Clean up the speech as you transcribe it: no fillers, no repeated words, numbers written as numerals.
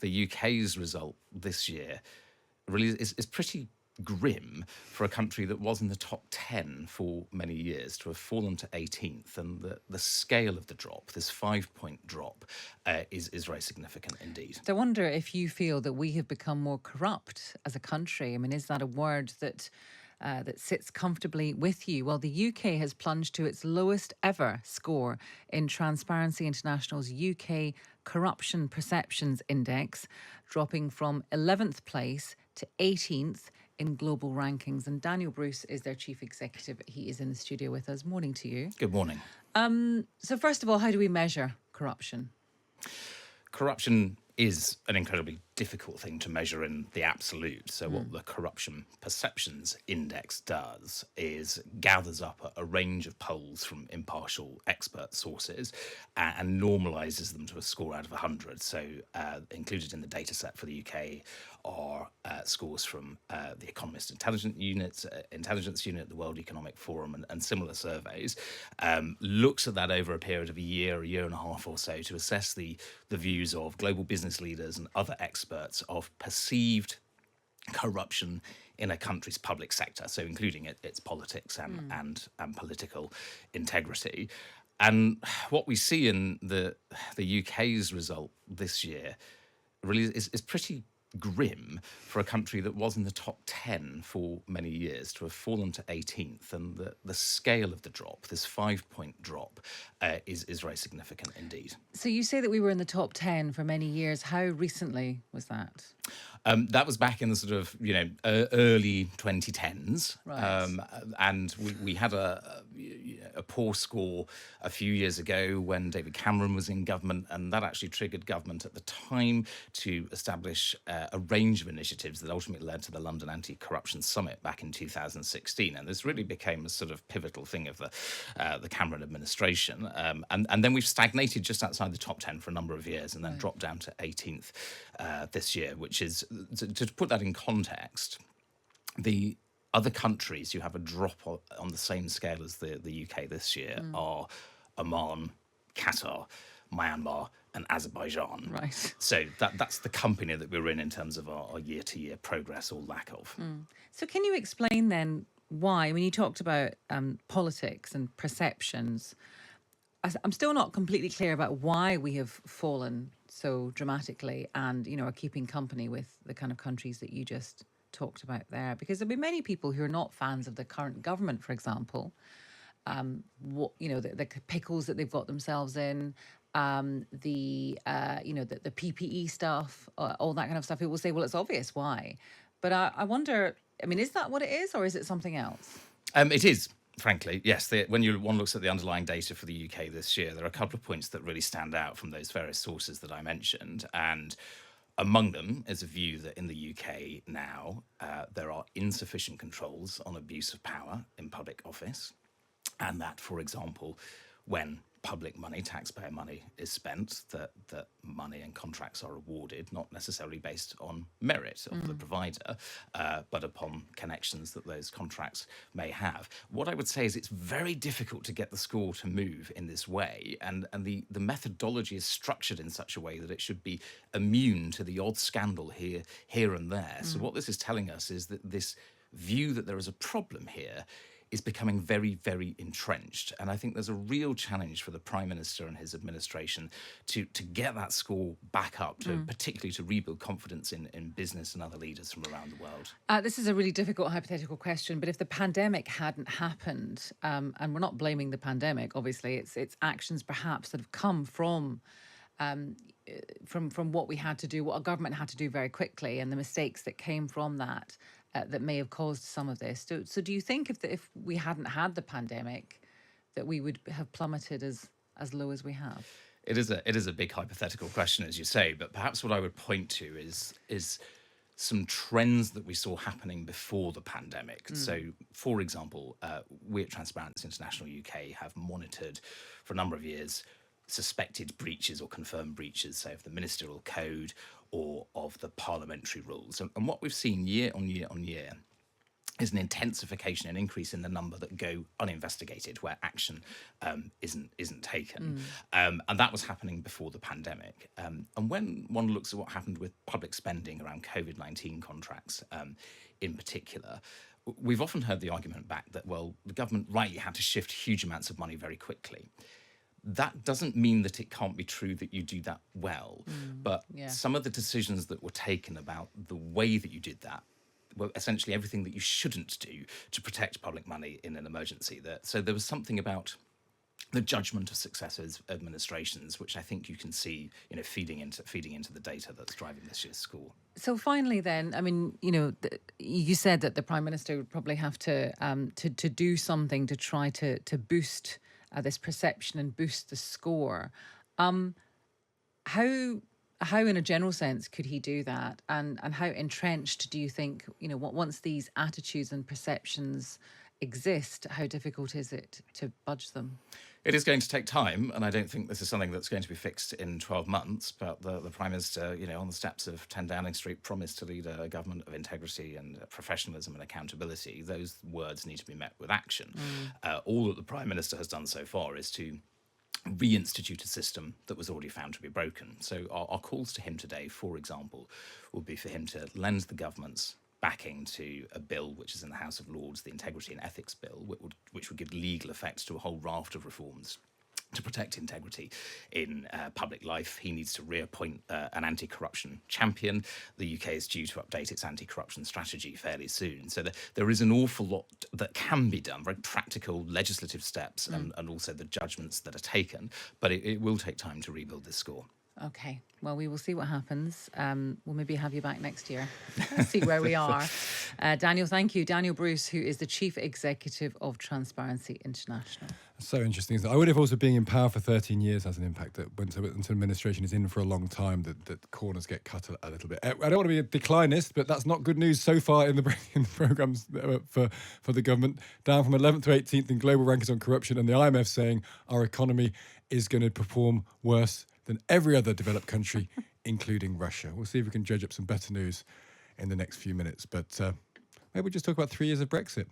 The UK's result this year really is pretty grim for a country that was in the top 10 for many years to have fallen to 18th. And the scale of the drop, this 5-point drop, is very significant indeed. So I wonder if you feel that we have become more corrupt as a country. I mean, is that a word that sits comfortably with you? Well, the UK has plunged to its lowest ever score in Transparency International's UK Corruption Perceptions Index, dropping from 11th place to 18th in global rankings. And Daniel Bruce is their chief executive. He is in the studio with us. Morning to you. Good morning. So first of all, how do we measure corruption? Corruption is an incredibly difficult thing to measure in the absolute. So what the Corruption Perceptions Index does is gathers up a range of polls from impartial expert sources and normalises them to a score out of 100. So included in the data set for the UK are scores from the Economist Intelligence Unit, the World Economic Forum, and similar surveys. Looks at that over a period of a year and a half or so to assess the views of global business leaders and other experts of perceived corruption in a country's public sector, so including its politics and political integrity. And what we see in the UK's result this year really is pretty grim for a country that was in the top 10 for many years to have fallen to 18th. And the scale of the drop, this 5-point drop, is very significant indeed. So you say that we were in the top 10 for many years. How recently was that? That was back in the sort of, early 2010s. Right. And we had a poor score a few years ago when David Cameron was in government, and that actually triggered government at the time to establish a range of initiatives that ultimately led to the London Anti-Corruption Summit back in 2016. And this really became a sort of pivotal thing of the Cameron administration. And then we've stagnated just outside the top 10 for a number of years and then dropped down to 18th this year, which is, to put that in context, the other countries who have a drop on the same scale as the UK this year are Oman, Qatar, Myanmar, and Azerbaijan. Right. So that's the company that we're in terms of our year-to-year progress or lack of. So can you explain then why? I mean, you talked about politics and perceptions. I'm still not completely clear about why we have fallen so dramatically and, are keeping company with the kind of countries that you just talked about there. Because there'll be many people who are not fans of the current government, for example. The pickles that they've got themselves in, the PPE stuff, all that kind of stuff. People will say, well, it's obvious why. But I wonder, I mean, is that what it is, or is it something else? It is. Frankly, yes. When one looks at the underlying data for the UK this year, there are a couple of points that really stand out from those various sources that I mentioned. And among them is a view that in the UK now, there are insufficient controls on abuse of power in public office. And that, for example, when public money, taxpayer money, is spent, that money and contracts are awarded, not necessarily based on merit of the provider, but upon connections that those contracts may have. What I would say is it's very difficult to get the score to move in this way, and the methodology is structured in such a way that it should be immune to the odd scandal here and there. So what this is telling us is that this view that there is a problem here is becoming very, very entrenched. And I think there's a real challenge for the Prime Minister and his administration to get that score back up, particularly to rebuild confidence in business and other leaders from around the world. This is a really difficult hypothetical question, but if the pandemic hadn't happened, and we're not blaming the pandemic, obviously, it's actions perhaps that have come from what we had to do, what our government had to do very quickly, and the mistakes that came from that may have caused some of this. So do you think if we hadn't had the pandemic, that we would have plummeted as low as we have? It is a big hypothetical question, as you say, but perhaps what I would point to is some trends that we saw happening before the pandemic. So, for example, we at Transparency International UK have monitored for a number of years suspected breaches or confirmed breaches, say, of the ministerial code or of the parliamentary rules. And what we've seen year on year on year is an intensification, an increase in the number that go uninvestigated, where action isn't taken, and that was happening before the pandemic. And when one looks at what happened with public spending around COVID-19 contracts, in particular, we've often heard the argument back that, well, the government rightly had to shift huge amounts of money very quickly. That doesn't mean that it can't be true that you do that well, but some of the decisions that were taken about the way that you did that, well, essentially everything that you shouldn't do to protect public money in an emergency. So there was something about the judgment of successive administrations, which I think you can see, feeding into the data that's driving this year's score. So finally, then, I mean, you said that the Prime Minister would probably have to do something to try to boost this perception and boost the score. How, in a general sense, could he do that? And how entrenched do you think, once these attitudes and perceptions exist, how difficult is it to budge them? It is going to take time, and I don't think this is something that's going to be fixed in 12 months, but the Prime Minister, on the steps of 10 Downing Street, promised to lead a government of integrity and professionalism and accountability. Those words need to be met with action. All that the Prime Minister has done so far is to reinstitute a system that was already found to be broken. So our calls to him today, for example, will be for him to lend the government's backing to a bill which is in the House of Lords, the Integrity and Ethics Bill, which would give legal effect to a whole raft of reforms to protect integrity in public life. He needs to reappoint an anti-corruption champion. The UK is due to update its anti-corruption strategy fairly soon. So there is an awful lot that can be done, very practical legislative steps and also the judgments that are taken. But it will take time to rebuild this score. Okay, well, we will see what happens. We'll maybe have you back next year. See where we are. Daniel, thank you. Daniel Bruce, who is the Chief Executive of Transparency International. So interesting. I would have also being in power for 13 years has an impact that when an administration is in for a long time, that corners get cut a little bit. I don't want to be a declinist, but that's not good news so far in the programmes for the government. Down from 11th to 18th in global rankings on corruption, and the IMF saying our economy is going to perform worse than every other developed country, including Russia. We'll see if we can dredge up some better news in the next few minutes. But maybe we'll just talk about 3 years of Brexit.